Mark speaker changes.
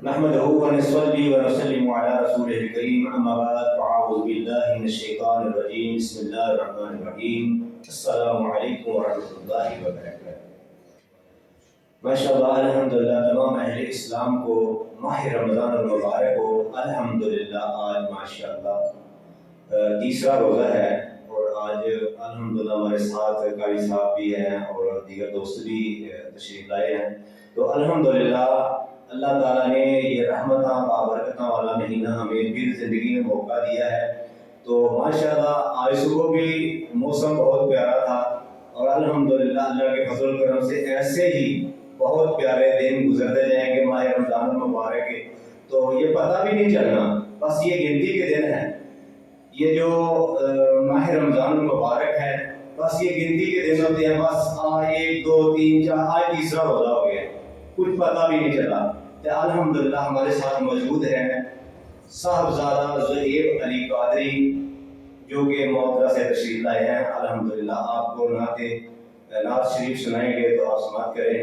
Speaker 1: نحمده ونصلي ونسلم على رسوله الكريم اما بعد فاعوذ بالله من الشیطان الرجیم بسم اللہ الرحمن الرحیم السلام علیکم ورحمۃ اللہ وبرکاتہ۔ ماشاءاللہ الحمدللہ تمام اہل اسلام کو ماہ رمضان المبارک ہو۔ الحمدللہ آج ماشاءاللہ تیسرا روزہ ہے اور آج الحمدللہ ہمارے ساتھ قاری صاحب بھی ہیں اور دیگر دوست بھی تشریف لائے ہیں۔ تو الحمدللہ اللہ تعالیٰ نے یہ رحمتاں بابرکتاں والا مہینہ ہمیں پھر زندگی میں موقع دیا ہے۔ تو ماشاءاللہ آج صبح بھی موسم بہت پیارا تھا اور الحمدللہ اللہ کے فضل و کرم سے ایسے ہی بہت پیارے دن گزرتے جائیں گے ماہ رمضان المبارک کے۔ تو یہ پتہ بھی نہیں چلنا، بس یہ گنتی کے دن ہیں۔ یہ جو ماہ رمضان المبارک ہے بس یہ گنتی کے دن ہوتے ہیں، بس 1 2 3 4 آج تیسرا روزہ ہو گیا، کچھ پتہ بھی نہیں چلا۔ الحمدللہ ہمارے ساتھ موجود ہیں صاحبزادہ زہیر علی قادری جو کہ معطرہ سے تشریف لائے ہیں۔ الحمدللہ آپ کو نعت شریف سنائیں گے تو آپ سماعت کریں۔